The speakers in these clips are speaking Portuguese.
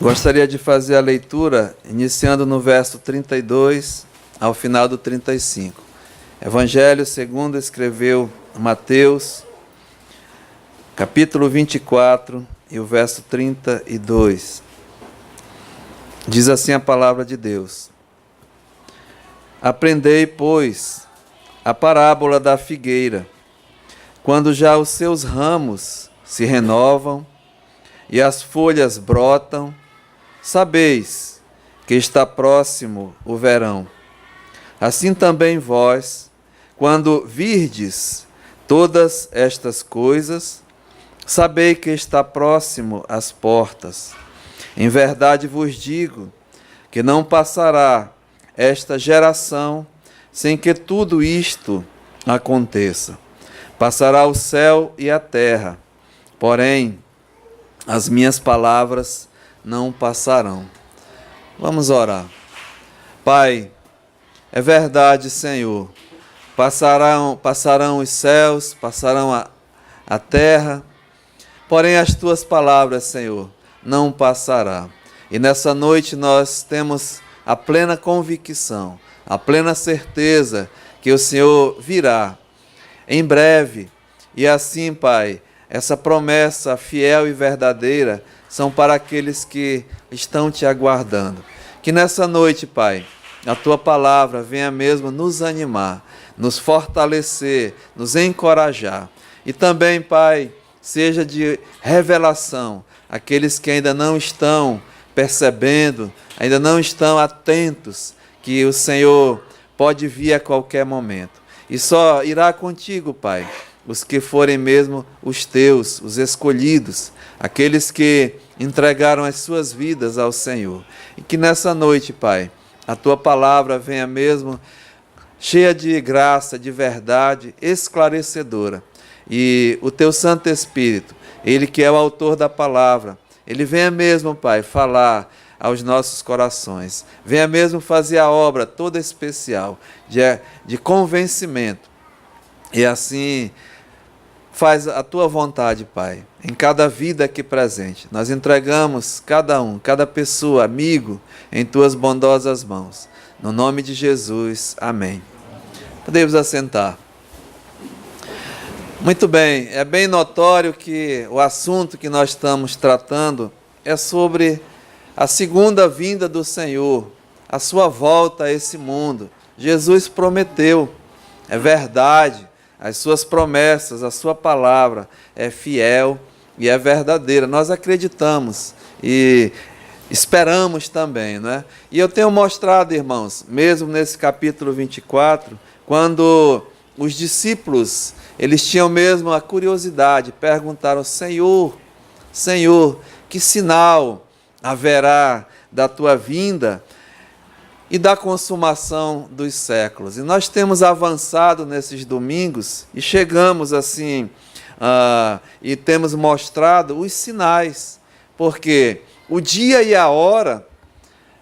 Gostaria de fazer a leitura, iniciando no verso 32 ao final do 35. Evangelho segundo escreveu Mateus, capítulo 24 e o verso 32. Diz assim a palavra de Deus: Aprendei, pois, a parábola da figueira. Quando já os seus ramos se renovam e as folhas brotam, sabeis que está próximo o verão. Assim também vós, quando virdes todas estas coisas, sabei que está próximo às portas. Em verdade vos digo que não passará esta geração sem que tudo isto aconteça. Passará o céu e a terra, porém as minhas palavras não passarão. Vamos orar. Pai, é verdade, Senhor, passarão os céus, passarão a terra, porém as tuas palavras, Senhor, não passará. E nessa noite nós temos a plena convicção, a plena certeza que o Senhor virá em breve. E assim, Pai, essa promessa fiel e verdadeira são para aqueles que estão te aguardando. Que nessa noite, Pai, a tua palavra venha mesmo nos animar, nos fortalecer, nos encorajar. E também, Pai, seja de revelação àqueles que ainda não estão percebendo, ainda não estão atentos, que o Senhor pode vir a qualquer momento. E só irá contigo, Pai, os que forem mesmo os teus, os escolhidos, aqueles que entregaram as suas vidas ao Senhor. E que nessa noite, Pai, a tua palavra venha mesmo cheia de graça, de verdade, esclarecedora. E o teu Santo Espírito, ele que é o autor da palavra, ele venha mesmo, Pai, falar aos nossos corações. Venha mesmo fazer a obra toda especial de convencimento. E assim faz a tua vontade, Pai, em cada vida aqui presente. Nós entregamos cada pessoa, amigo, em tuas bondosas mãos. No nome de Jesus, amém. Podemos assentar. Muito bem, é bem notório que o assunto que nós estamos tratando é sobre a segunda vinda do Senhor, a sua volta a esse mundo. Jesus prometeu, é verdade, as suas promessas, a sua palavra é fiel e é verdadeira. Nós acreditamos e esperamos também, né? E eu tenho mostrado, irmãos, mesmo nesse capítulo 24, quando os discípulos, eles tinham mesmo a curiosidade, perguntaram: Senhor, que sinal haverá da tua vinda e da consumação dos séculos? E nós temos avançado nesses domingos e chegamos assim, e temos mostrado os sinais, porque o dia e a hora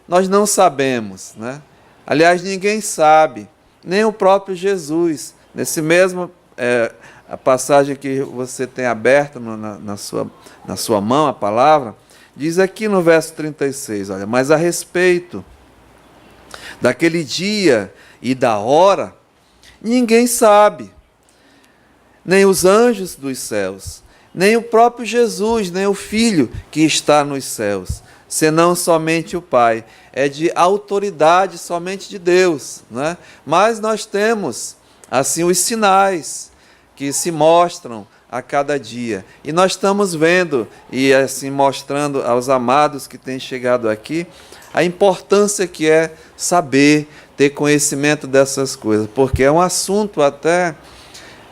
nós não sabemos, né? Aliás, ninguém sabe, nem o próprio Jesus. Nesse mesmo a passagem que você tem aberta na sua mão, a palavra, diz aqui no verso 36, olha: mas a respeito daquele dia e da hora, ninguém sabe, nem os anjos dos céus, nem o próprio Jesus, nem o Filho que está nos céus, senão somente o Pai. É de autoridade somente de Deus, né? Mas nós temos assim os sinais que se mostram a cada dia. E nós estamos vendo e assim mostrando aos amados que têm chegado aqui a importância que é saber, ter conhecimento dessas coisas, porque é um assunto até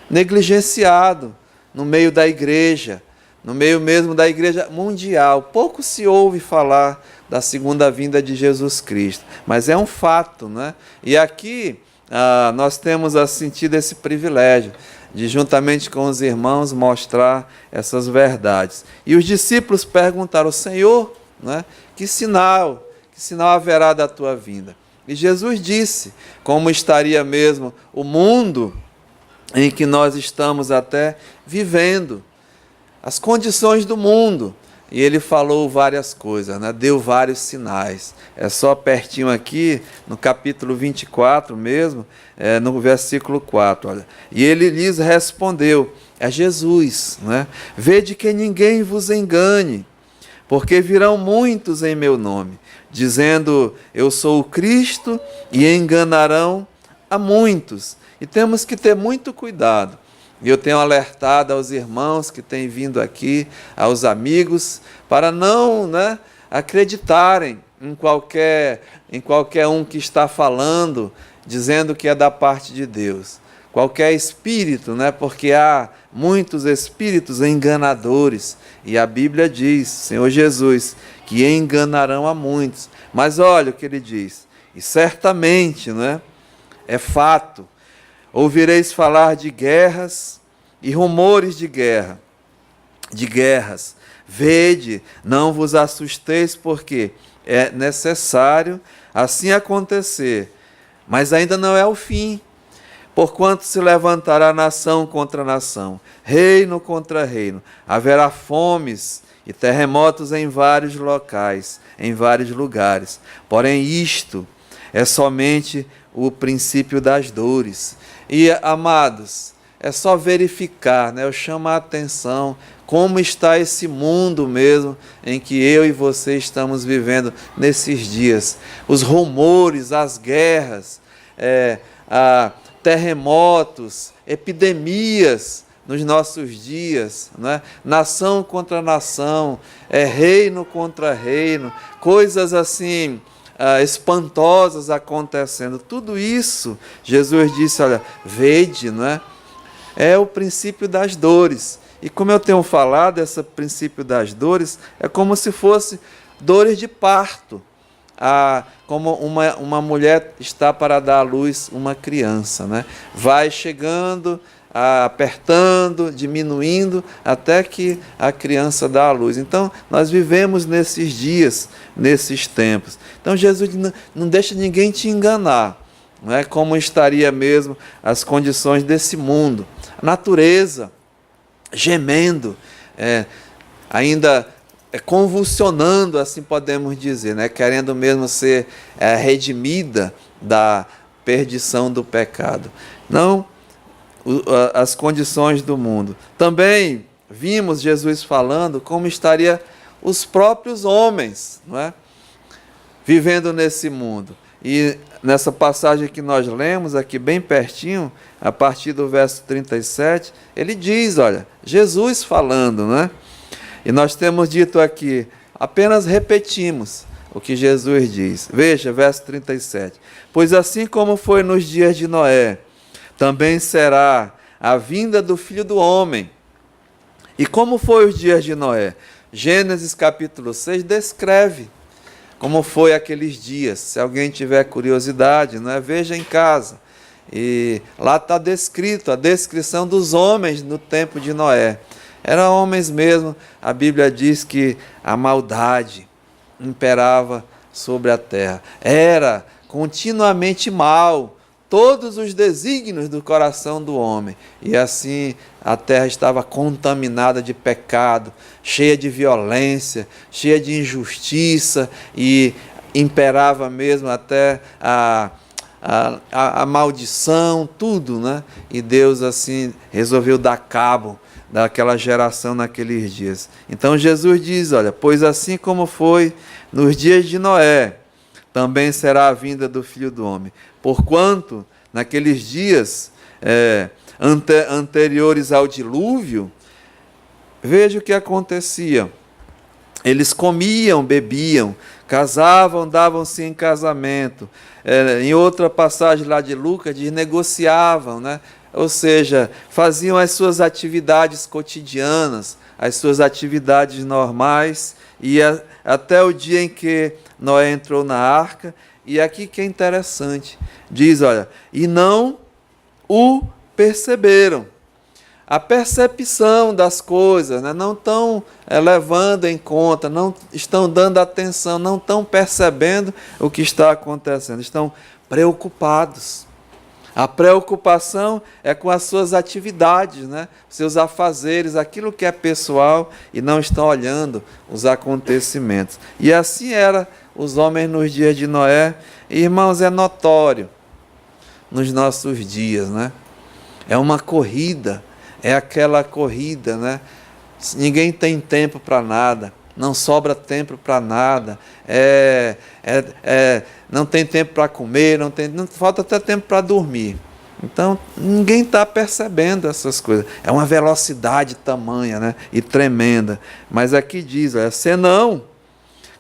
negligenciado no meio da igreja, no meio mesmo da igreja mundial. Pouco se ouve falar da segunda vinda de Jesus Cristo, mas é um fato, né? E aqui nós temos sentido esse privilégio de, juntamente com os irmãos, mostrar essas verdades. E os discípulos perguntaram: Senhor, né, que sinal haverá da tua vinda? E Jesus disse como estaria mesmo o mundo em que nós estamos até vivendo, as condições do mundo, e ele falou várias coisas, né? Deu vários sinais. É só pertinho aqui, no capítulo 24 mesmo, no versículo 4. Olha. E ele lhes respondeu, é Jesus, né? Vede que ninguém vos engane, porque virão muitos em meu nome, dizendo, eu sou o Cristo, e enganarão a muitos. E temos que ter muito cuidado. E eu tenho alertado aos irmãos que têm vindo aqui, aos amigos, para não acreditarem em qualquer um que está falando, dizendo que é da parte de Deus. Qualquer espírito, porque há muitos espíritos enganadores. E a Bíblia diz, Senhor Jesus, que enganarão a muitos. Mas olha o que ele diz, e certamente, é fato, ouvireis falar de guerras e rumores de guerras. Vede, não vos assusteis, porque é necessário assim acontecer, mas ainda não é o fim. Porquanto se levantará nação contra nação, reino contra reino, haverá fomes e terremotos em vários locais, em vários lugares. Porém, isto é somente o princípio das dores. E, amados, é só verificar, eu chamo a atenção como está esse mundo mesmo em que eu e você estamos vivendo nesses dias. Os rumores, as guerras, terremotos, epidemias nos nossos dias, nação contra nação, reino contra reino, coisas assim espantosas acontecendo. Tudo isso, Jesus disse, olha, vede, é o princípio das dores. E como eu tenho falado, esse princípio das dores é como se fosse dores de parto. Como uma mulher está para dar à luz uma criança, vai chegando, apertando, diminuindo, até que a criança dá à luz. Então, nós vivemos nesses dias, nesses tempos. Então, Jesus não deixa ninguém te enganar, como estaria mesmo as condições desse mundo. A natureza gemendo, ainda convulsionando, assim podemos dizer, querendo mesmo ser redimida da perdição do pecado. Não as condições do mundo. Também vimos Jesus falando como estaria os próprios homens, vivendo nesse mundo. E nessa passagem que nós lemos aqui bem pertinho, a partir do verso 37, ele diz, olha, Jesus falando, E nós temos dito aqui, apenas repetimos o que Jesus diz. Veja, verso 37. Pois assim como foi nos dias de Noé, também será a vinda do Filho do Homem. E como foi os dias de Noé? Gênesis capítulo 6 descreve como foi aqueles dias. Se alguém tiver curiosidade, veja em casa. E lá está descrito a descrição dos homens no tempo de Noé. Eram homens mesmo, a Bíblia diz que a maldade imperava sobre a terra. Era continuamente mal todos os desígnios do coração do homem. E assim a terra estava contaminada de pecado, cheia de violência, cheia de injustiça, e imperava mesmo até a maldição, tudo, E Deus assim resolveu dar cabo daquela geração naqueles dias. Então Jesus diz, olha, pois assim como foi nos dias de Noé, também será a vinda do Filho do Homem. Porquanto, naqueles dias anteriores ao dilúvio, veja o que acontecia. Eles comiam, bebiam, casavam, davam-se em casamento. Em outra passagem lá de Lucas, diz, negociavam, Ou seja, faziam as suas atividades cotidianas, as suas atividades normais, e até o dia em que Noé entrou na arca. E aqui que é interessante, diz, olha, e não o perceberam. A percepção das coisas, não estão levando em conta, não estão dando atenção, não estão percebendo o que está acontecendo, estão preocupados. A preocupação é com as suas atividades, né? Seus afazeres, aquilo que é pessoal e não estão olhando os acontecimentos. E assim eram os homens nos dias de Noé. E, irmãos, é notório nos nossos dias, né? É uma corrida, é aquela corrida, né? Ninguém tem tempo para nada, não sobra tempo para nada, não tem tempo para comer, não falta até tempo para dormir. Então, ninguém está percebendo essas coisas. É uma velocidade tamanha, né? E tremenda. Mas aqui diz, senão,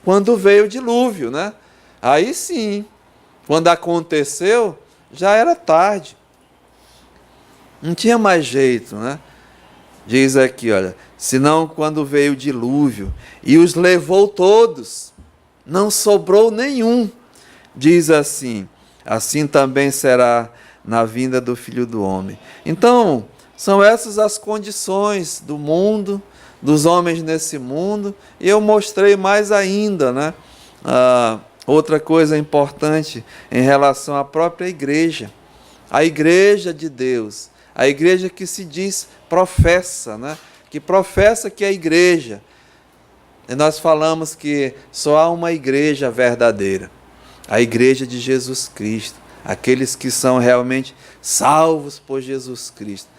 quando veio o dilúvio, né? Aí sim, quando aconteceu, já era tarde. Não tinha mais jeito, né? Diz aqui, olha, senão quando veio o dilúvio e os levou todos, não sobrou nenhum. Diz assim, assim também será na vinda do Filho do Homem. Então, são essas as condições do mundo, dos homens nesse mundo, e eu mostrei mais ainda, né? Outra coisa importante em relação à própria igreja, a igreja de Deus, a igreja que se diz professa, né? Que professa que é a igreja. E nós falamos que só há uma igreja verdadeira, a igreja de Jesus Cristo, aqueles que são realmente salvos por Jesus Cristo.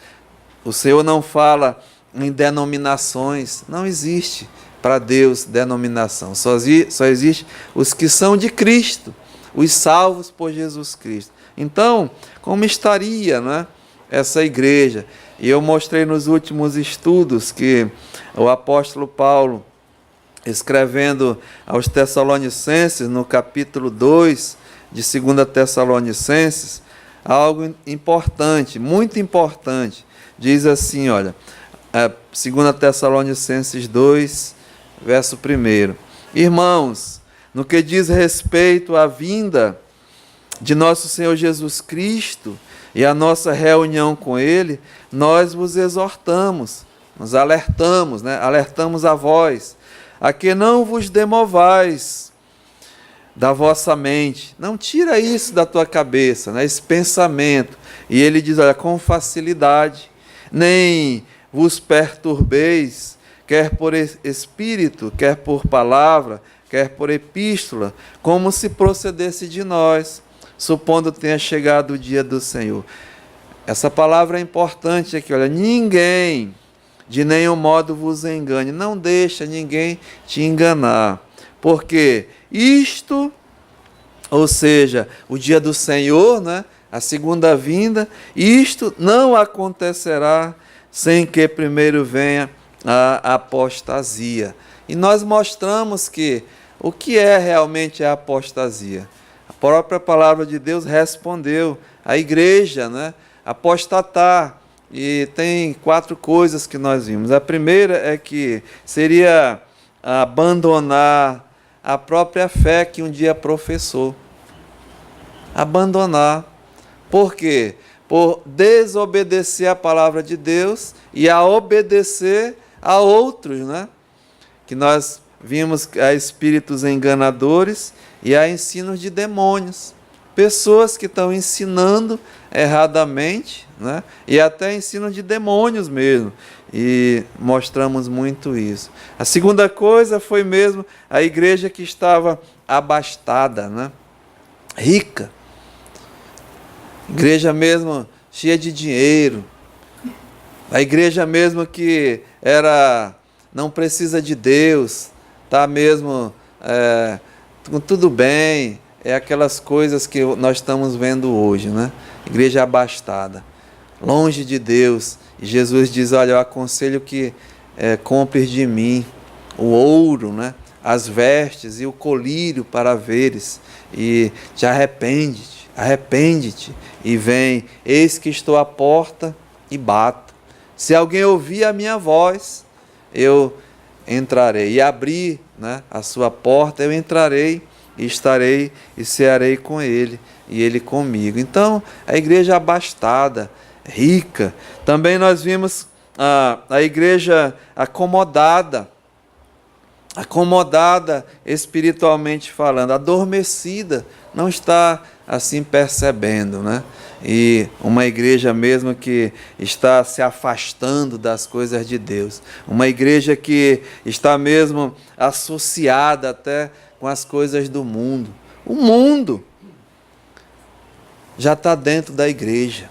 O Senhor não fala em denominações, não existe para Deus denominação, só existe os que são de Cristo, os salvos por Jesus Cristo. Então, como estaria, né, essa igreja? E eu mostrei nos últimos estudos que o apóstolo Paulo, escrevendo aos Tessalonicenses, no capítulo 2 de 2 Tessalonicenses, algo importante, muito importante. Diz assim, olha, 2 Tessalonicenses 2, verso 1. Irmãos, no que diz respeito à vinda de nosso Senhor Jesus Cristo e a nossa reunião com Ele, nós vos exortamos, nos alertamos, né? Alertamos a vós, a que não vos demovais da vossa mente. Não tira isso da tua cabeça, né? Esse pensamento. E ele diz, olha, com facilidade, nem vos perturbeis, quer por espírito, quer por palavra, quer por epístola, como se procedesse de nós, supondo tenha chegado o dia do Senhor. Essa palavra é importante aqui, olha, ninguém de nenhum modo vos engane, não deixa ninguém te enganar, porque isto, ou seja, o dia do Senhor, né, a segunda vinda, isto não acontecerá sem que primeiro venha a apostasia. E nós mostramos que o que é realmente a apostasia? A própria palavra de Deus respondeu, a igreja, né, apostatar. E tem 4 coisas que nós vimos. A primeira é que seria abandonar a própria fé que um dia professou. Abandonar. Por quê? Por desobedecer a palavra de Deus e a obedecer a outros, né? Que nós vimos a espíritos enganadores e a ensinos de demônios. Pessoas que estão ensinando erradamente, né? E até ensino de demônios mesmo. E mostramos muito isso. A segunda coisa foi mesmo a igreja que estava abastada, né? Rica. Igreja mesmo cheia de dinheiro. A igreja mesmo que não precisa de Deus, tá mesmo tudo bem. É aquelas coisas que nós estamos vendo hoje, né? Igreja abastada, longe de Deus. E Jesus diz, olha, eu aconselho que compres de mim o ouro, né? As vestes e o colírio para veres. E te arrepende-te e vem. Eis que estou à porta e bato. Se alguém ouvir a minha voz, eu entrarei. E abrir, né, a sua porta, eu entrarei e estarei e cearei com ele, e ele comigo. Então, a igreja abastada, rica. Também nós vimos a igreja acomodada espiritualmente falando, adormecida, não está assim percebendo, né? e uma igreja mesmo que está se afastando das coisas de Deus, uma igreja que está mesmo associada até com as coisas do mundo. O mundo já está dentro da igreja.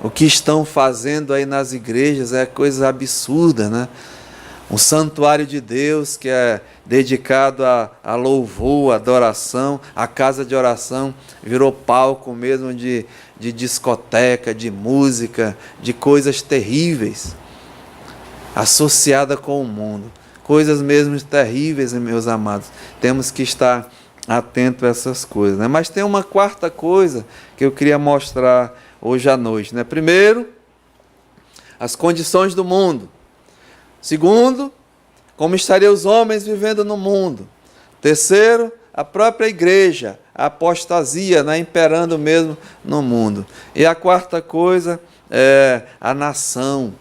O que estão fazendo aí nas igrejas é coisa absurda, né? Um santuário de Deus que é dedicado a louvor, adoração, a casa de oração virou palco mesmo de discoteca, de música, de coisas terríveis, associada com o mundo. Coisas mesmo terríveis, meus amados. Temos que estar atentos a essas coisas, né? Mas tem uma quarta coisa que eu queria mostrar hoje à noite, né? Primeiro, as condições do mundo. Segundo, como estariam os homens vivendo no mundo. Terceiro, a própria igreja, a apostasia, né, imperando mesmo no mundo. E a quarta coisa é a nação.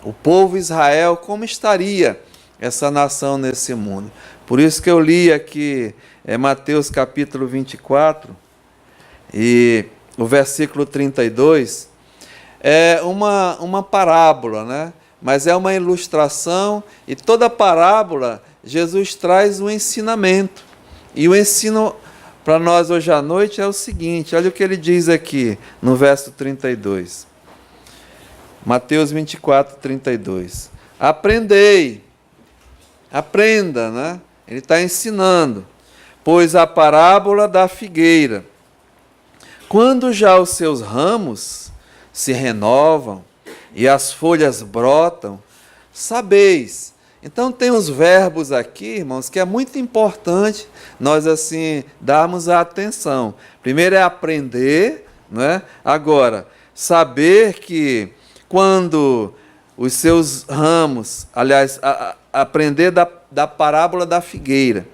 O povo Israel, como estaria essa nação nesse mundo? Por isso que eu li aqui Mateus capítulo 24 e o versículo 32. É uma parábola, né? Mas é uma ilustração, e toda parábola Jesus traz um ensinamento. E o ensino para nós hoje à noite é o seguinte: olha o que ele diz aqui no verso 32. Mateus 24, 32. Aprenda, né? Ele está ensinando. Pois a parábola da figueira, quando já os seus ramos se renovam e as folhas brotam, sabeis. Então tem os verbos aqui, irmãos, que é muito importante nós assim darmos a atenção. Primeiro é aprender, né? Agora, saber que quando os seus ramos, aliás, aprender da parábola da figueira,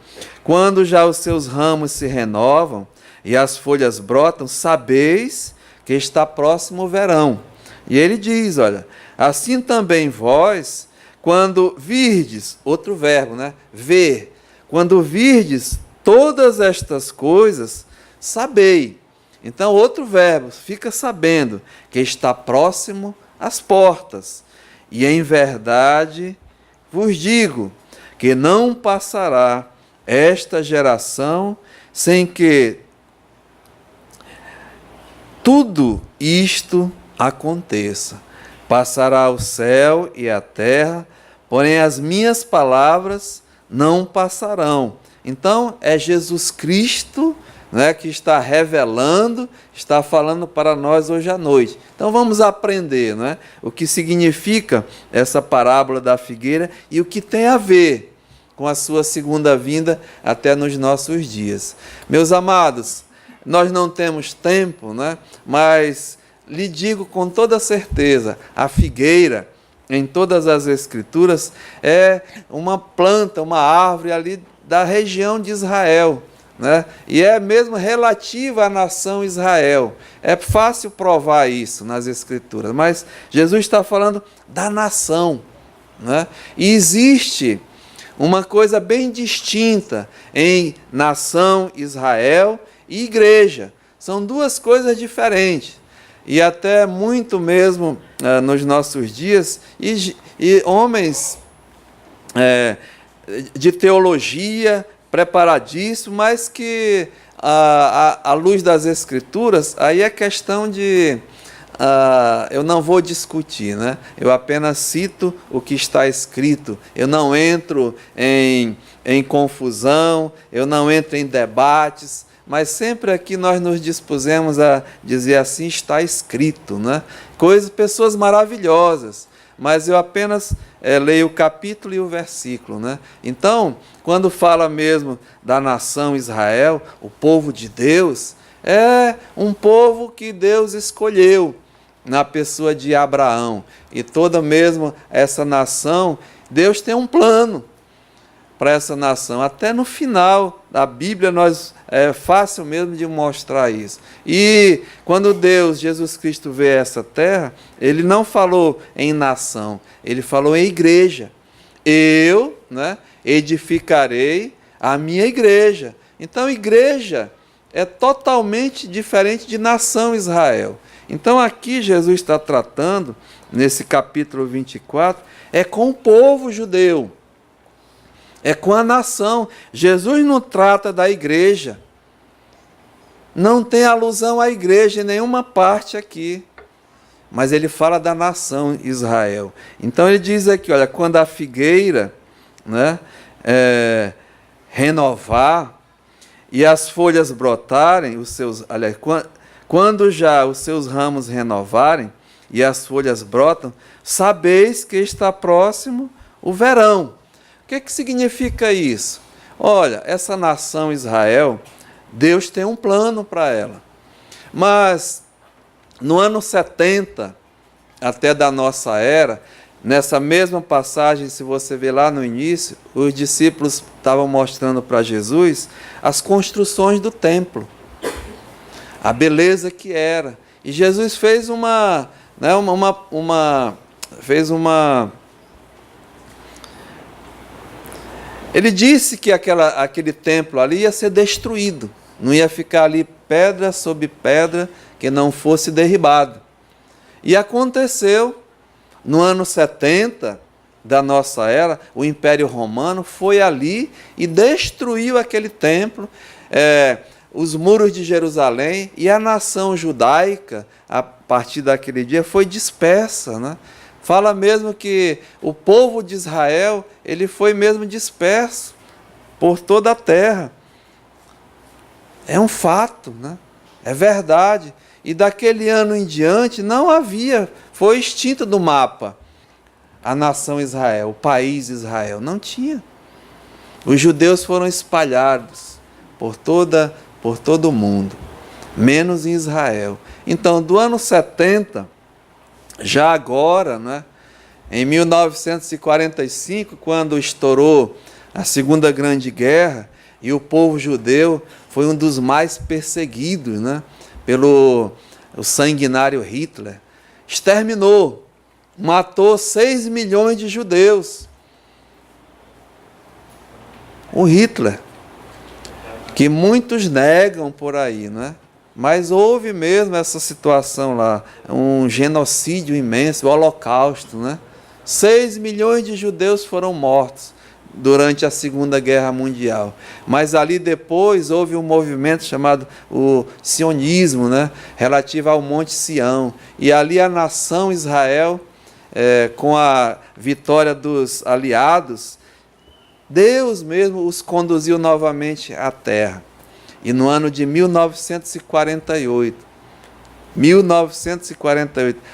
quando já os seus ramos se renovam e as folhas brotam, sabeis que está próximo o verão. E ele diz, olha, assim também vós, quando virdes, outro verbo, né? Ver. Quando virdes todas estas coisas, sabei. Então, outro verbo, fica sabendo que está próximo às portas. E em verdade vos digo que não passará esta geração sem que tudo isto aconteça. Passará o céu e a terra, porém as minhas palavras não passarão. Então é Jesus Cristo, né, que está revelando, está falando para nós hoje à noite. Então vamos aprender, né, o que significa essa parábola da figueira e o que tem a ver com a sua segunda vinda até nos nossos dias. Meus amados, nós não temos tempo, né, mas lhe digo com toda certeza, a figueira, em todas as Escrituras, é uma planta, uma árvore ali da região de Israel, né? E é mesmo relativa à nação Israel. É fácil provar isso nas Escrituras, mas Jesus está falando da nação, né? E existe uma coisa bem distinta em nação Israel e igreja. São duas coisas diferentes. E até muito mesmo nos nossos dias, e homens de teologia preparadíssimos, mas que à luz das Escrituras, aí é questão de... eu não vou discutir, né? Eu apenas cito o que está escrito. Eu não entro em confusão, eu não entro em debates, mas sempre aqui nós nos dispusemos a dizer assim, está escrito, né? Pessoas maravilhosas, mas eu apenas leio o capítulo e o versículo, né? Então, quando fala mesmo da nação Israel, o povo de Deus, é um povo que Deus escolheu na pessoa de Abraão. E toda mesmo essa nação, Deus tem um plano para essa nação. Até no final da Bíblia é fácil mesmo de mostrar isso. E quando Deus, Jesus Cristo, veio a essa terra, Ele não falou em nação, Ele falou em igreja. Eu, né, edificarei a minha igreja. Então, igreja é totalmente diferente de nação Israel. Então aqui Jesus está tratando, nesse capítulo 24, é com o povo judeu, é com a nação. Jesus não trata da igreja, não tem alusão à igreja em nenhuma parte aqui, mas ele fala da nação Israel. Então ele diz aqui, olha, quando a figueira, né, renovar e as folhas brotarem, quando já os seus ramos renovarem e as folhas brotam, sabeis que está próximo o verão. O que significa isso? Olha, essa nação Israel, Deus tem um plano para ela. Mas no ano 70, até da nossa era, nessa mesma passagem, se você ver lá no início, os discípulos estavam mostrando para Jesus as construções do templo, a beleza que era. E Jesus fez Ele disse que aquele templo ali ia ser destruído, não ia ficar ali pedra sobre pedra que não fosse derribado. E aconteceu, no ano 70 da nossa era, o Império Romano foi ali e destruiu aquele templo, os muros de Jerusalém, e a nação judaica, a partir daquele dia, foi dispersa, né? Fala mesmo que o povo de Israel, ele foi mesmo disperso por toda a terra. É um fato, né? É verdade. E daquele ano em diante não havia, foi extinto do mapa a nação Israel, o país Israel, não tinha. Os judeus foram espalhados por todo o mundo, menos em Israel. Então, do ano 70, já agora, né, em 1945, quando estourou a Segunda Grande Guerra, e o povo judeu foi um dos mais perseguidos, né, pelo sanguinário Hitler, exterminou, matou 6 milhões de judeus. O Hitler, que muitos negam por aí, né? Mas houve mesmo essa situação lá, um genocídio imenso, o Holocausto, né? 6 milhões de judeus foram mortos durante a Segunda Guerra Mundial. Mas ali depois houve um movimento chamado o sionismo, né? Relativo ao Monte Sião. E ali a nação Israel, com a vitória dos aliados, Deus mesmo os conduziu novamente à terra. E no ano de 1948,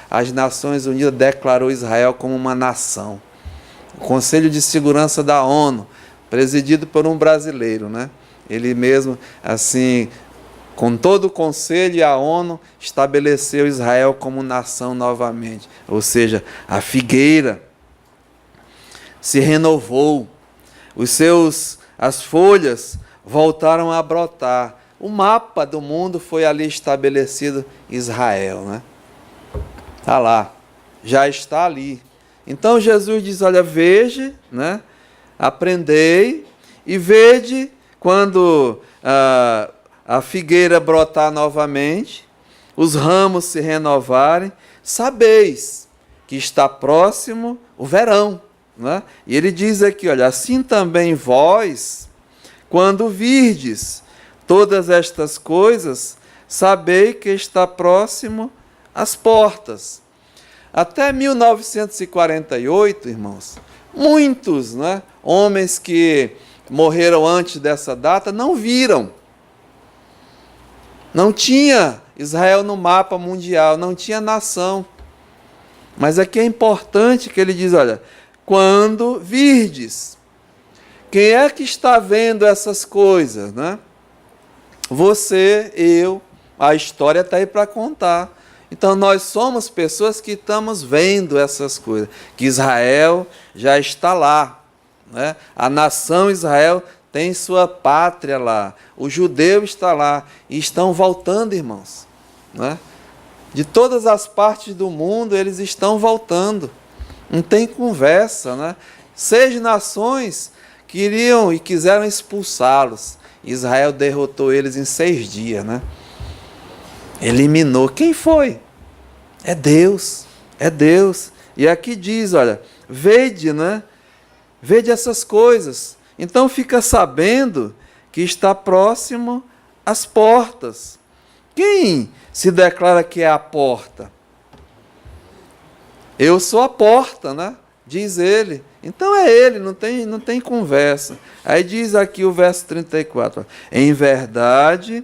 as Nações Unidas declarou Israel como uma nação. O Conselho de Segurança da ONU, presidido por um brasileiro, né? Ele mesmo, assim, com todo o Conselho e a ONU, estabeleceu Israel como nação novamente. Ou seja, a figueira se renovou, as folhas voltaram a brotar. O mapa do mundo foi ali estabelecido, Israel, né? Está lá, já está ali. Então Jesus diz, olha, veja, né? Aprendei e vede quando a figueira brotar novamente, os ramos se renovarem, sabeis que está próximo o verão, né? E ele diz aqui, olha, assim também vós, quando virdes todas estas coisas, sabei que está próximo às portas. Até 1948, irmãos, muitos, né, homens que morreram antes dessa data não viram. Não tinha Israel no mapa mundial, não tinha nação. Mas aqui é importante que ele diz, olha, quando virdes. Quem é que está vendo essas coisas, né? Você, eu, a história está aí para contar. Então nós somos pessoas que estamos vendo essas coisas, que Israel já está lá, né? A nação Israel tem sua pátria lá, o judeu está lá, e estão voltando, irmãos, né? De todas as partes do mundo eles estão voltando, não tem conversa, né? 6 nações queriam e quiseram expulsá-los. Israel derrotou eles em 6 dias, né? Eliminou. Quem foi? É Deus, é Deus. E aqui diz, olha, vede, né? Vede essas coisas. Então fica sabendo que está próximo às portas. Quem se declara que é a porta? Eu sou a porta, né? Diz ele. Então é ele, não tem conversa. Aí diz aqui o verso 34. Em verdade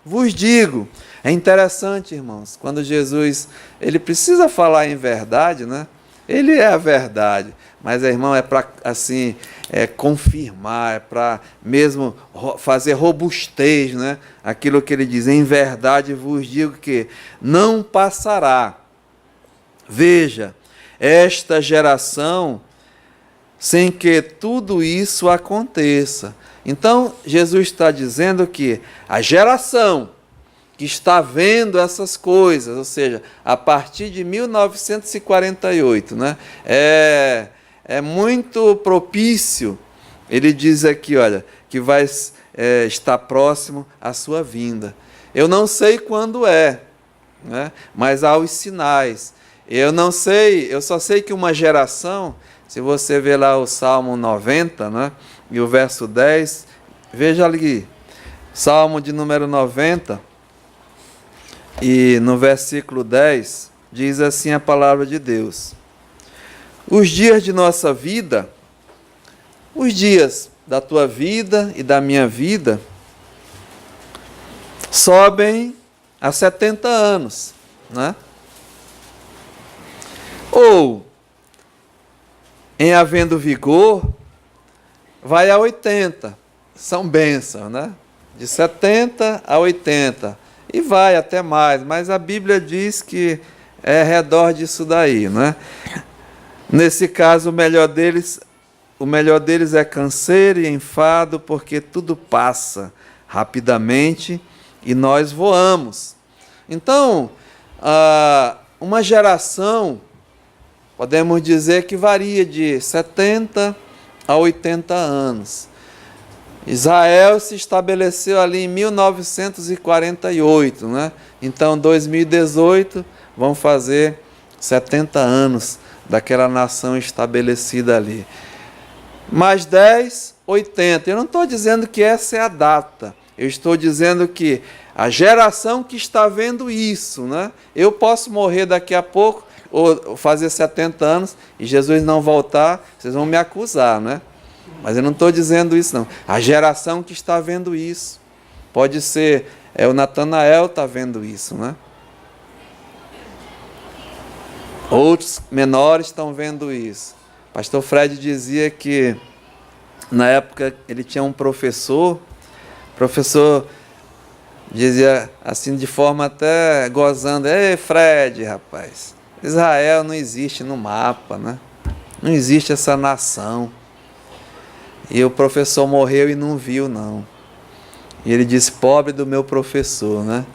vos digo. É interessante, irmãos, quando Jesus, ele precisa falar em verdade, né? Ele é a verdade. Mas, irmão, é para, assim, confirmar, é para mesmo fazer robustez, né? Aquilo que ele diz, em verdade vos digo que não passará. Veja, esta geração sem que tudo isso aconteça. Então, Jesus está dizendo que a geração que está vendo essas coisas, ou seja, a partir de 1948, né, é muito propício, ele diz aqui, olha, que vai estar próximo à sua vinda. Eu não sei quando é, né, mas há os sinais. Eu não sei, eu só sei que uma geração, se você ver lá o Salmo 90, né, e o verso 10, veja ali, Salmo de número 90, e no versículo 10, diz assim a palavra de Deus. Os dias de nossa vida, os dias da tua vida e da minha vida, sobem a 70 anos, né? Ou, em havendo vigor, vai a 80. São bênçãos, né? De 70 a 80. E vai até mais, mas a Bíblia diz que é ao redor disso daí, né? Nesse caso, o melhor deles é canseiro e enfado, porque tudo passa rapidamente e nós voamos. Então, uma geração, podemos dizer que varia de 70 a 80 anos. Israel se estabeleceu ali em 1948, né? Então, 2018, vão fazer 70 anos daquela nação estabelecida ali. Mais 10, 80. Eu não estou dizendo que essa é a data. Eu estou dizendo que a geração que está vendo isso, né? Eu posso morrer daqui a pouco, ou fazer 70 anos, e Jesus não voltar, vocês vão me acusar, né? Mas eu não estou dizendo isso, não. A geração que está vendo isso. Pode ser, o Natanael está vendo isso, né? Outros menores estão vendo isso. Pastor Fred dizia que, na época, ele tinha um professor. O professor dizia assim, de forma até gozando: ei, Fred, rapaz, Israel não existe no mapa, né? Não existe essa nação. E o professor morreu e não viu, não. E ele disse, pobre do meu professor, né?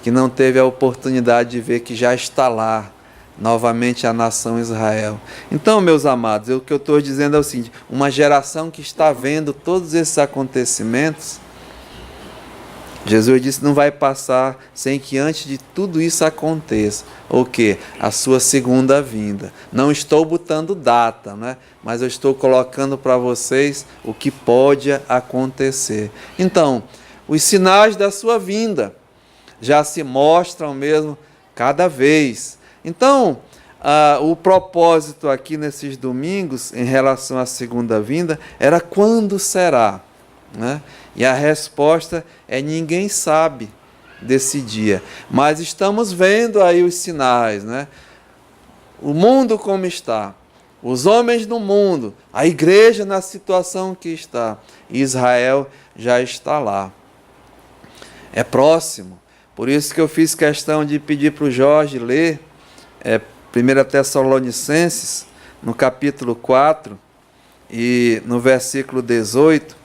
Que não teve a oportunidade de ver que já está lá, novamente, a nação Israel. Então, meus amados, o que eu estou dizendo é o seguinte, uma geração que está vendo todos esses acontecimentos, Jesus disse, não vai passar sem que antes de tudo isso aconteça. O quê? A sua segunda vinda. Não estou botando data, né? Mas eu estou colocando para vocês o que pode acontecer. Então, os sinais da sua vinda já se mostram mesmo cada vez. Então, o propósito aqui nesses domingos, em relação à segunda vinda, era quando será, né? E a resposta é ninguém sabe desse dia. Mas estamos vendo aí os sinais, né? O mundo como está, os homens no mundo, a igreja na situação que está. Israel já está lá. É próximo. Por isso que eu fiz questão de pedir para o Jorge ler 1 Tessalonicenses, no capítulo 4, e no versículo 18,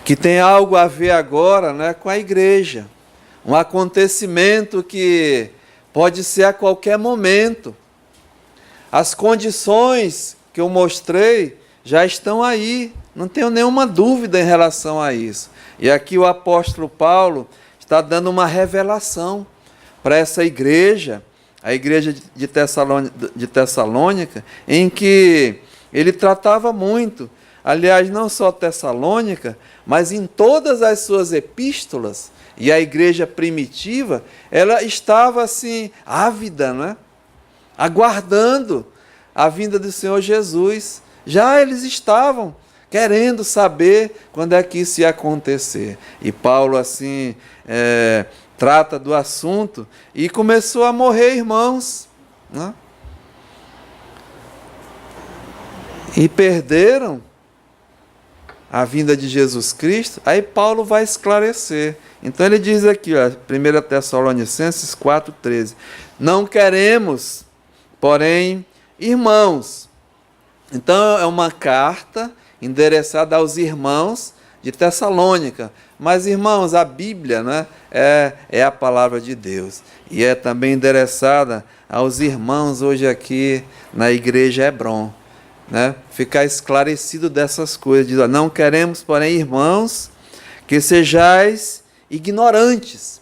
que tem algo a ver agora, né, com a igreja. Um acontecimento que pode ser a qualquer momento. As condições que eu mostrei já estão aí, não tenho nenhuma dúvida em relação a isso. E aqui o apóstolo Paulo está dando uma revelação para essa igreja, a igreja de Tessalônica, em que ele tratava muito, aliás, não só Tessalônica, mas em todas as suas epístolas. E a igreja primitiva, ela estava assim, ávida, né? Aguardando a vinda do Senhor Jesus. Já eles estavam querendo saber quando é que isso ia acontecer. E Paulo, assim, trata do assunto e começou a morrer irmãos, né? E perderam a vinda de Jesus Cristo. Aí Paulo vai esclarecer. Então ele diz aqui, ó, 1 Tessalonicenses 4,13: não queremos, porém, irmãos. Então é uma carta endereçada aos irmãos de Tessalônica. Mas, irmãos, a Bíblia, né, é a palavra de Deus. E é também endereçada aos irmãos hoje aqui na igreja Hebron. Né? Ficar esclarecido dessas coisas. Diz, não queremos, porém, irmãos, que sejais ignorantes.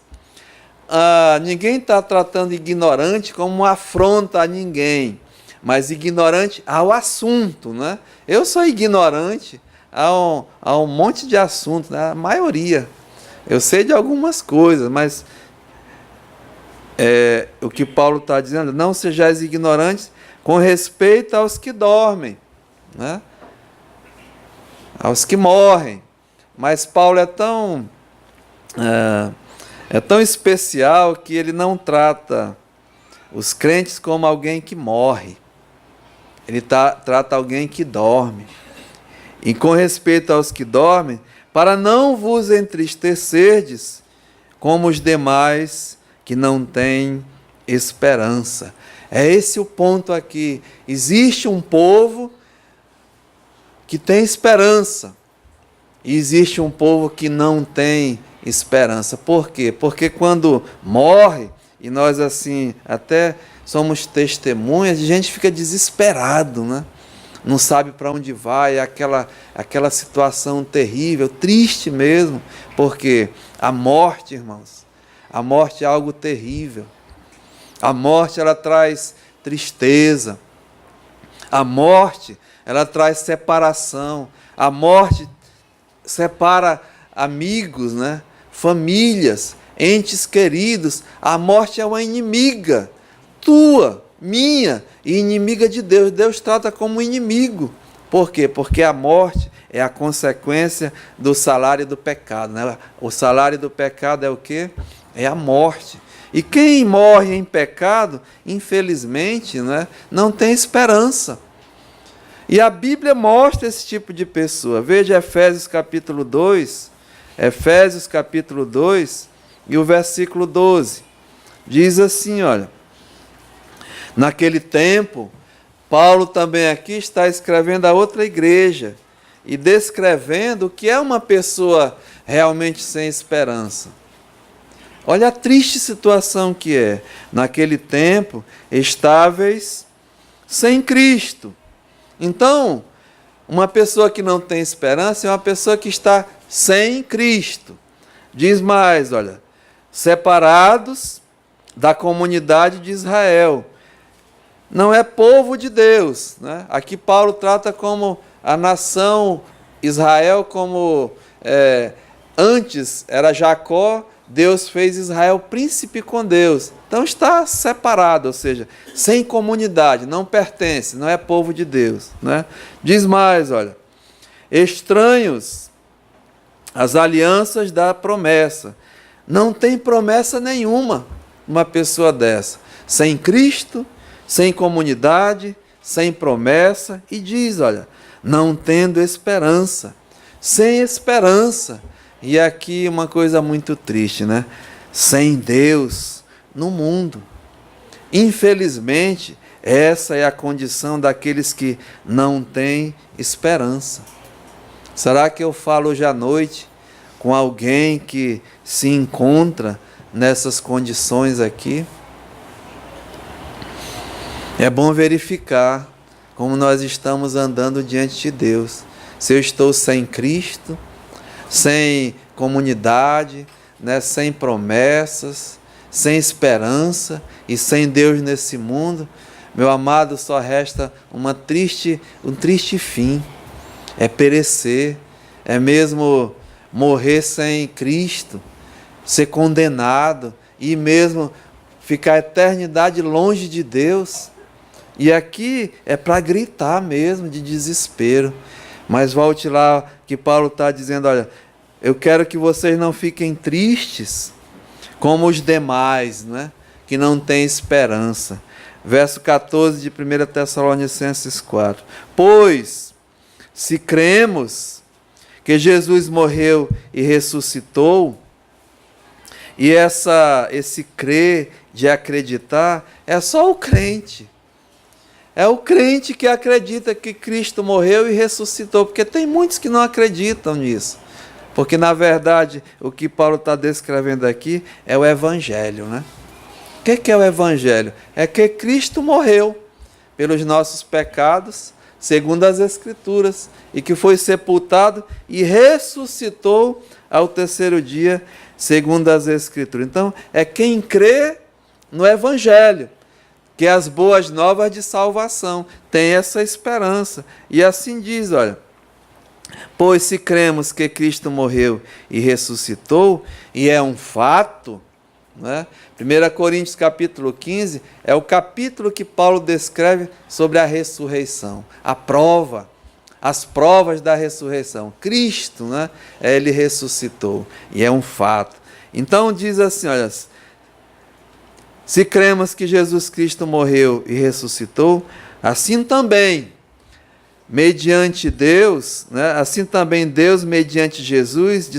Ninguém está tratando ignorante como uma afronta a ninguém, mas ignorante ao assunto. Né? Eu sou ignorante a um monte de assuntos, né? A maioria. Eu sei de algumas coisas, mas o que Paulo está dizendo, não sejais ignorantes com respeito aos que dormem, né? Aos que morrem. Mas Paulo é tão especial que ele não trata os crentes como alguém que morre. Ele trata alguém que dorme. E com respeito aos que dormem, para não vos entristecerdes como os demais que não têm esperança. É esse o ponto aqui. Existe um povo que tem esperança. E existe um povo que não tem esperança. Por quê? Porque quando morre, e nós assim até somos testemunhas, a gente fica desesperado, né? Não sabe para onde vai, aquela situação terrível, triste mesmo, porque a morte, irmãos, a morte é algo terrível. A morte, ela traz tristeza. A morte, ela traz separação. A morte separa amigos, né? Famílias, entes queridos. A morte é uma inimiga tua, minha, e inimiga de Deus. Deus trata como inimigo. Por quê? Porque a morte é a consequência do salário do pecado, né? O salário do pecado é o quê? É a morte. E quem morre em pecado, infelizmente, né, não tem esperança. E a Bíblia mostra esse tipo de pessoa. Veja Efésios capítulo 2, e o versículo 12. Diz assim, olha: naquele tempo, Paulo também aqui está escrevendo a outra igreja e descrevendo o que é uma pessoa realmente sem esperança. Olha a triste situação que é. Naquele tempo, estáveis sem Cristo. Então, uma pessoa que não tem esperança é uma pessoa que está sem Cristo. Diz mais, olha, separados da comunidade de Israel. Não é povo de Deus, né? Aqui Paulo trata como a nação Israel, como antes era Jacó, Deus fez Israel príncipe com Deus. Então está separado, ou seja, sem comunidade, não pertence, não é povo de Deus, né? Diz mais, olha, estranhos às alianças da promessa. Não tem promessa nenhuma uma pessoa dessa. Sem Cristo, sem comunidade, sem promessa. E diz, olha, não tendo esperança. Sem esperança. E aqui uma coisa muito triste, né? Sem Deus no mundo. Infelizmente, essa é a condição daqueles que não têm esperança. Será que eu falo hoje à noite com alguém que se encontra nessas condições aqui? É bom verificar como nós estamos andando diante de Deus. Se eu estou sem Cristo, sem comunidade, né, sem promessas, sem esperança e sem Deus nesse mundo, meu amado, só resta um triste fim. É perecer, é mesmo morrer sem Cristo, ser condenado e mesmo ficar a eternidade longe de Deus. E aqui é para gritar mesmo de desespero. Mas volte lá que Paulo está dizendo, olha, eu quero que vocês não fiquem tristes como os demais, né, que não têm esperança. Verso 14 de 1 Tessalonicenses 4. Pois, se cremos que Jesus morreu e ressuscitou, e esse crer de acreditar é só o crente. É o crente que acredita que Cristo morreu e ressuscitou, porque tem muitos que não acreditam nisso. Porque, na verdade, o que Paulo está descrevendo aqui é o Evangelho, né? O que é o Evangelho? É que Cristo morreu pelos nossos pecados, segundo as Escrituras, e que foi sepultado e ressuscitou ao terceiro dia, segundo as Escrituras. Então, é quem crê no Evangelho, que as boas novas de salvação tem essa esperança. E assim diz, olha, pois se cremos que Cristo morreu e ressuscitou, e é um fato, né? 1 Coríntios capítulo 15 é o capítulo que Paulo descreve sobre a ressurreição, a prova, as provas da ressurreição. Cristo, né? Ele ressuscitou, e é um fato. Então diz assim, olha, se cremos que Jesus Cristo morreu e ressuscitou, assim também, mediante Deus, né? Assim também Deus, mediante Jesus,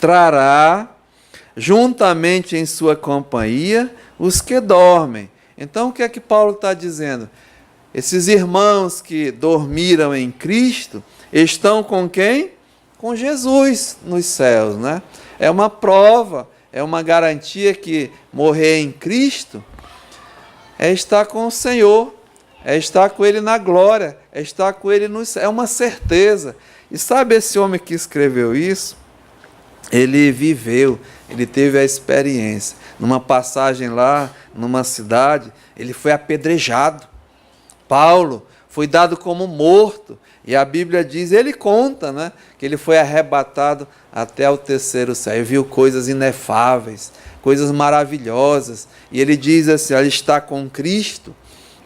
trará juntamente em sua companhia os que dormem. Então o que é que Paulo está dizendo? Esses irmãos que dormiram em Cristo estão com quem? Com Jesus nos céus, né? É uma prova, é uma garantia que morrer em Cristo é estar com o Senhor, é estar com Ele na glória, é estar com Ele no céu, é uma certeza. E sabe esse homem que escreveu isso? Ele viveu, ele teve a experiência. Numa passagem lá, numa cidade, ele foi apedrejado. Paulo foi dado como morto. E a Bíblia diz, ele conta, né, que ele foi arrebatado até o terceiro céu. E viu coisas inefáveis, coisas maravilhosas. E ele diz assim, ele está com Cristo,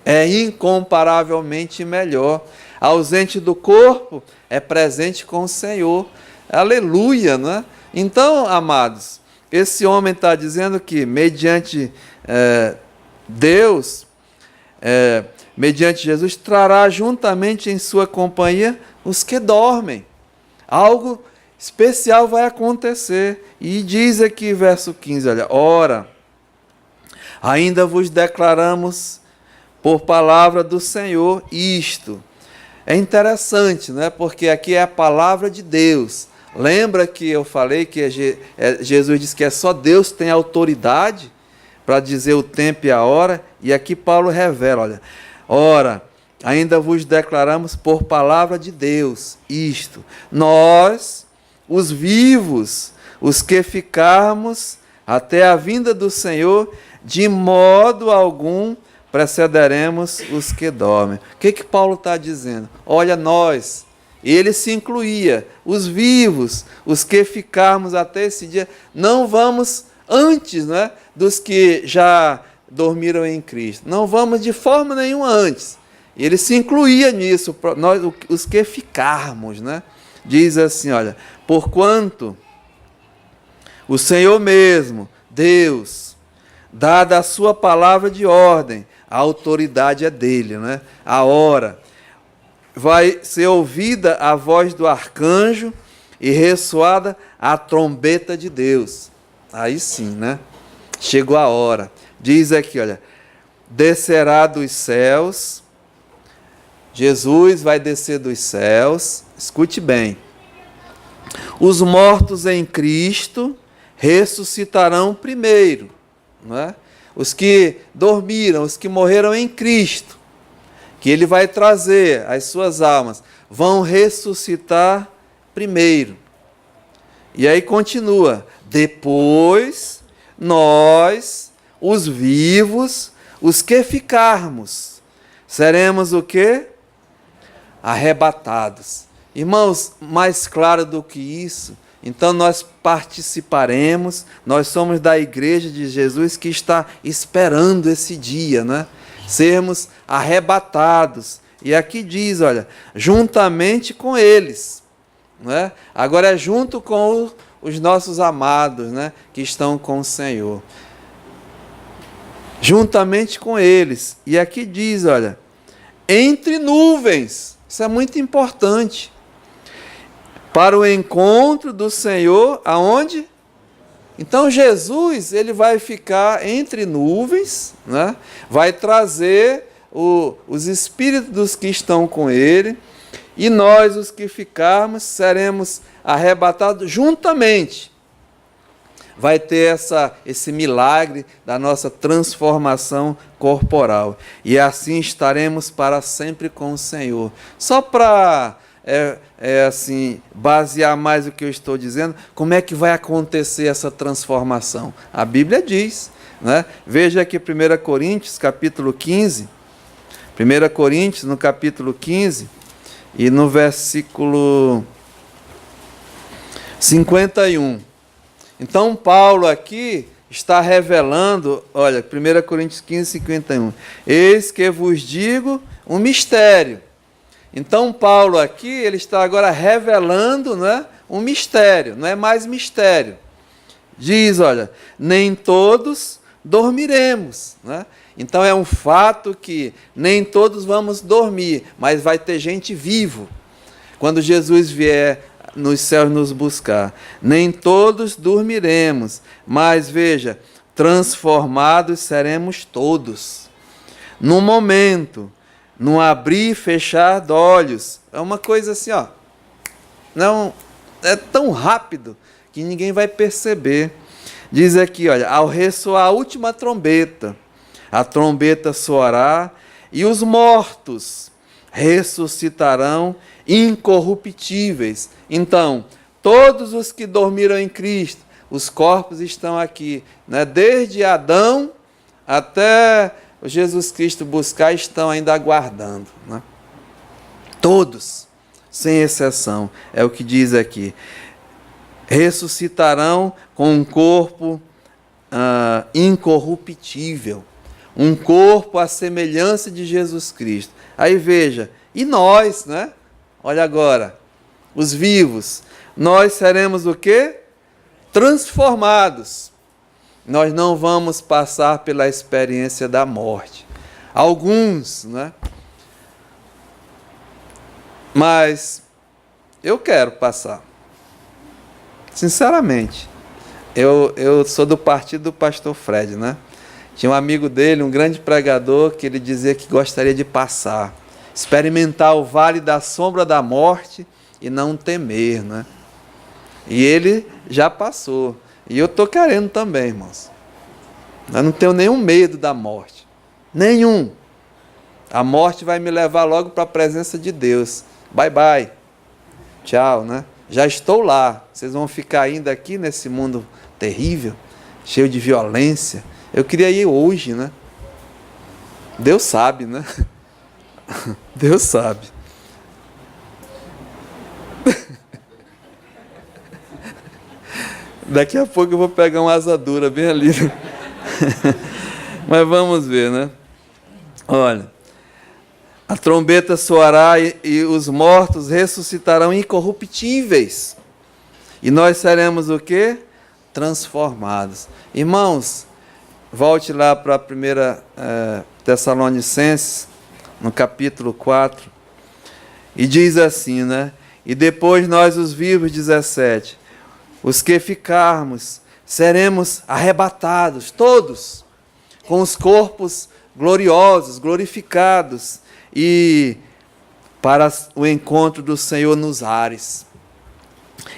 é incomparavelmente melhor. Ausente do corpo, é presente com o Senhor. Aleluia, né? Então, amados, esse homem está dizendo que mediante Deus, mediante Jesus, trará juntamente em sua companhia os que dormem. Algo especial vai acontecer. E diz aqui, verso 15, olha, ora, ainda vos declaramos por palavra do Senhor isto. É interessante, né? Porque aqui é a palavra de Deus. Lembra que eu falei que Jesus disse que é só Deus que tem autoridade para dizer o tempo e a hora? E aqui Paulo revela, olha, ora, ainda vos declaramos por palavra de Deus isto. Nós, os vivos, os que ficarmos até a vinda do Senhor, de modo algum precederemos os que dormem. O que Paulo está dizendo? Olha, nós, ele se incluía, os vivos, os que ficarmos até esse dia, não vamos antes, né, dos que já dormiram em Cristo. Não vamos de forma nenhuma antes. Ele se incluía nisso, nós, os que ficarmos, né? Diz assim, olha, porquanto o Senhor mesmo, Deus, dada a sua palavra de ordem, a autoridade é dele, né? A hora vai ser ouvida a voz do arcanjo e ressoada a trombeta de Deus. Aí sim, né? Chegou a hora. Diz aqui, olha, descerá dos céus, Jesus vai descer dos céus, escute bem, os mortos em Cristo ressuscitarão primeiro, não é? Os que dormiram, os que morreram em Cristo. que Ele vai trazer as suas almas, vão ressuscitar primeiro. E aí continua, depois nós, os vivos, os que ficarmos, seremos o quê? Arrebatados. Irmãos, mais claro do que isso, então nós participaremos, nós somos da igreja de Jesus que está esperando esse dia, né? Sermos arrebatados. E aqui diz, olha, juntamente com eles, né? Agora é junto com os nossos amados, né? Que estão com o Senhor. Juntamente com eles. E aqui diz, olha, entre nuvens. Isso é muito importante. Para o encontro do Senhor, aonde? Então Jesus, ele vai ficar entre nuvens, né? Vai trazer os espíritos dos que estão com ele, e nós, os que ficarmos, seremos arrebatados juntamente. Vai ter esse milagre da nossa transformação corporal. E assim estaremos para sempre com o Senhor. Só para assim, basear mais o que eu estou dizendo, como é que vai acontecer essa transformação? A Bíblia diz, né? Veja aqui 1 Coríntios, capítulo 15. 1 Coríntios, no capítulo 15, e no versículo 51. Então, Paulo aqui está revelando, olha, 1 Coríntios 15, 51. Eis que vos digo um mistério. Então, Paulo aqui, ele está agora revelando, né, um mistério, não é mais mistério. Diz, olha, nem todos dormiremos, né? Então, é um fato que nem todos vamos dormir, mas vai ter gente vivo. Quando Jesus vier nos céus nos buscar. Nem todos dormiremos, mas veja, transformados seremos todos. No momento, no abrir e fechar de olhos. É uma coisa assim, ó. Não, é tão rápido que ninguém vai perceber. Diz aqui, olha, ao ressoar a última trombeta, a trombeta soará e os mortos ressuscitarão incorruptíveis. Então, todos os que dormiram em Cristo, os corpos estão aqui, né? Desde Adão até Jesus Cristo buscar, estão ainda aguardando, né? Todos, sem exceção, é o que diz aqui. Ressuscitarão com um corpo incorruptível, um corpo à semelhança de Jesus Cristo. Aí veja, e nós, né? Olha agora, os vivos, nós seremos o quê? Transformados. Nós não vamos passar pela experiência da morte. Alguns, né? Mas eu quero passar. Sinceramente. Eu sou do partido do pastor Fred, né? Tinha um amigo dele, um grande pregador, que ele dizia que gostaria de passar. Experimentar o vale da sombra da morte e não temer, né? E ele já passou. E eu estou querendo também, irmãos. Eu não tenho nenhum medo da morte. Nenhum. A morte vai me levar logo para a presença de Deus. Bye, bye. Tchau, né? Já estou lá. Vocês vão ficar ainda aqui nesse mundo terrível, cheio de violência. Eu queria ir hoje, né? Deus sabe, né? Deus sabe. Daqui a pouco eu vou pegar uma asadura bem ali. Mas vamos ver, né? Olha, a trombeta soará e os mortos ressuscitarão incorruptíveis. E nós seremos o quê? Transformados. Irmãos, volte lá para a 1 Tessalonicenses, no capítulo 4, e diz assim, né? E depois nós, os vivos, 17, os que ficarmos, seremos arrebatados, todos, com os corpos gloriosos, glorificados, e para o encontro do Senhor nos ares.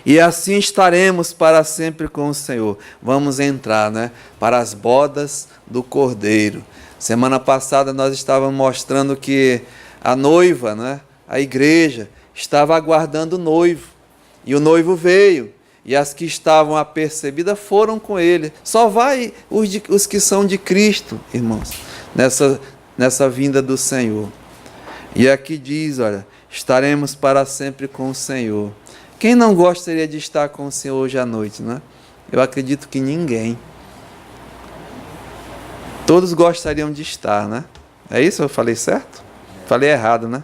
E assim estaremos para sempre com o Senhor. Vamos entrar, né, para as bodas do Cordeiro. Semana passada nós estávamos mostrando que a noiva, né? A igreja, estava aguardando o noivo. E o noivo veio. E as que estavam apercebidas foram com ele. Só vai os que são de Cristo, irmãos, nessa vinda do Senhor. E aqui diz, olha, estaremos para sempre com o Senhor. Quem não gostaria de estar com o Senhor hoje à noite, né? Eu acredito que ninguém. Todos gostariam de estar, né? É isso? Eu falei certo? Falei errado, né?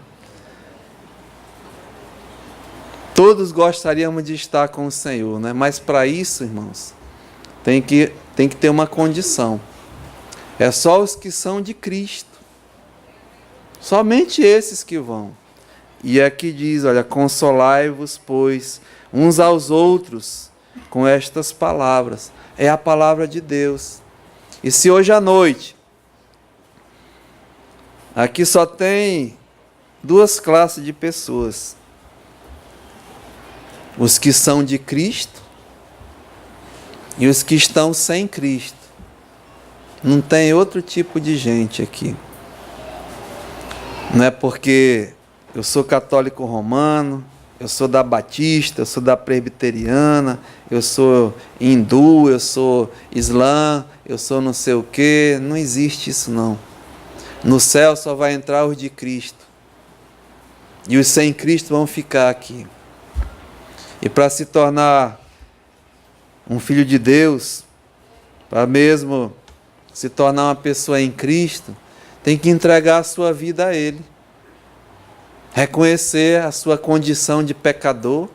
Todos gostaríamos de estar com o Senhor, né? Mas para isso, irmãos, tem que ter uma condição. É só os que são de Cristo. Somente esses que vão. E aqui diz, olha, consolai-vos, pois, uns aos outros com estas palavras. É a palavra de Deus. E se hoje à noite, aqui só tem duas classes de pessoas. Os que são de Cristo e os que estão sem Cristo. Não tem outro tipo de gente aqui. Não é porque eu sou católico romano, eu sou da Batista, eu sou da Presbiteriana, eu sou hindu, eu sou islã, eu sou não sei o quê. Não existe isso não. No céu só vai entrar os de Cristo. E os sem Cristo vão ficar aqui. E para se tornar um filho de Deus, para mesmo se tornar uma pessoa em Cristo, tem que entregar a sua vida a Ele. Reconhecer a sua condição de pecador,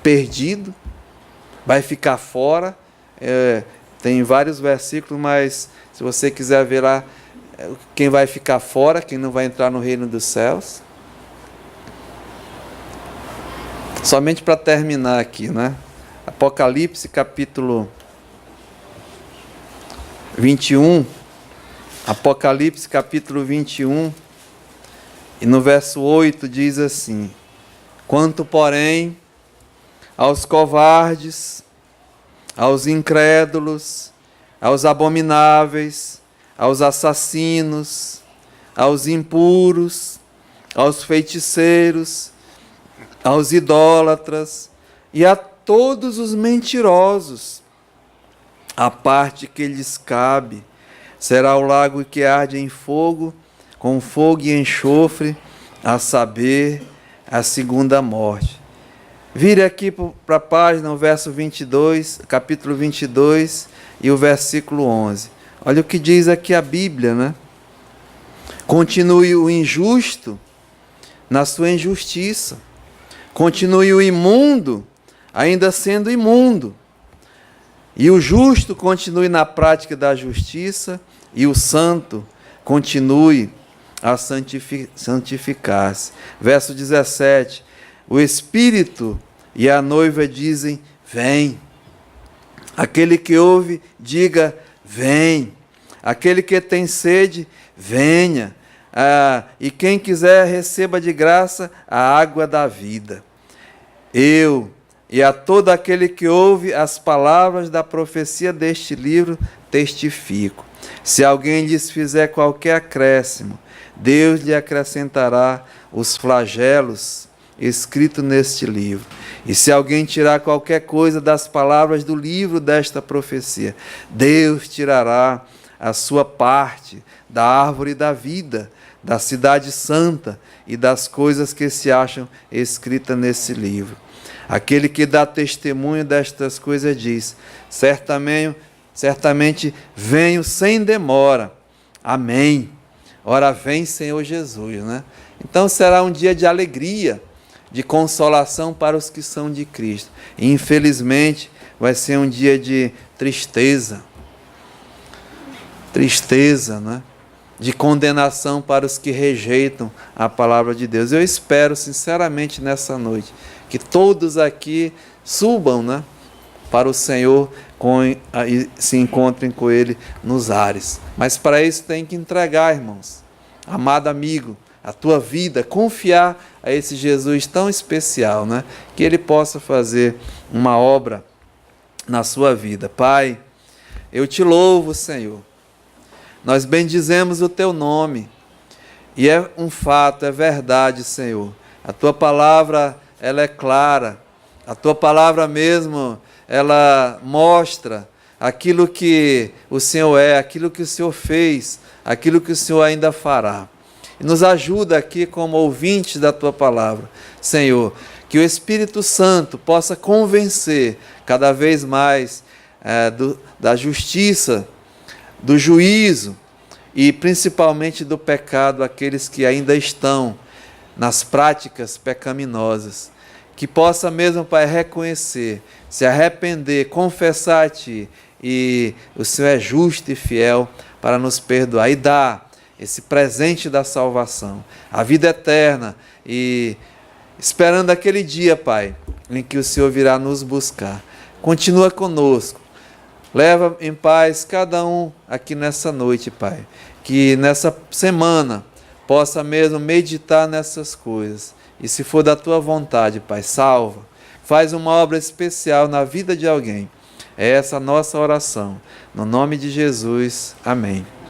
perdido, vai ficar fora. Tem vários versículos, mas se você quiser ver lá, quem vai ficar fora, quem não vai entrar no reino dos céus. Somente para terminar aqui, né? Apocalipse capítulo 21. Apocalipse capítulo 21. E no verso 8 diz assim: quanto, porém, aos covardes, aos incrédulos, aos abomináveis, aos assassinos, aos impuros, aos feiticeiros, aos idólatras e a todos os mentirosos, a parte que lhes cabe será o lago que arde em fogo, com fogo e enxofre, a saber, a segunda morte. Vire aqui para a página, o verso 22, capítulo 22 e o versículo 11. Olha o que diz aqui a Bíblia, né? Continue o injusto na sua injustiça. Continue o imundo, ainda sendo imundo. E o justo continue na prática da justiça, e o santo continue a santificar-se. Verso 17. O Espírito e a noiva dizem, vem. Aquele que ouve, diga, vem. Aquele que tem sede, venha. E quem quiser, receba de graça a água da vida. Eu e a todo aquele que ouve as palavras da profecia deste livro testifico. Se alguém lhes fizer qualquer acréscimo, Deus lhe acrescentará os flagelos escritos neste livro. E se alguém tirar qualquer coisa das palavras do livro desta profecia, Deus tirará a sua parte da árvore da vida, da cidade santa e das coisas que se acham escritas nesse livro. Aquele que dá testemunho destas coisas diz, certamente venho sem demora. Amém. Ora vem, Senhor Jesus, né? Então será um dia de alegria, de consolação para os que são de Cristo. E, infelizmente, vai ser um dia de tristeza. Tristeza, né? De condenação para os que rejeitam a palavra de Deus. Eu espero, sinceramente, nessa noite, que todos aqui subam, né, para o Senhor e se encontrem com Ele nos ares. Mas para isso tem que entregar, irmãos. Amado amigo, a tua vida, confiar a esse Jesus tão especial, né, que Ele possa fazer uma obra na sua vida. Pai, eu te louvo, Senhor. Nós bendizemos o teu nome. E é um fato, é verdade, Senhor. A Tua palavra, ela é clara. A Tua palavra mesmo, ela mostra aquilo que o Senhor é, aquilo que o Senhor fez, aquilo que o Senhor ainda fará. E nos ajuda aqui como ouvintes da Tua palavra, Senhor, que o Espírito Santo possa convencer cada vez mais da justiça, do juízo e principalmente do pecado aqueles que ainda estão nas práticas pecaminosas. Que possa mesmo, Pai, reconhecer, se arrepender, confessar a Ti, e o Senhor é justo e fiel para nos perdoar e dar esse presente da salvação, a vida eterna, e esperando aquele dia, Pai, em que o Senhor virá nos buscar. Continua conosco, leva em paz cada um aqui nessa noite, Pai, que nessa semana possa mesmo meditar nessas coisas, e se for da Tua vontade, Pai, salva, faz uma obra especial na vida de alguém. É essa a nossa oração. No nome de Jesus. Amém.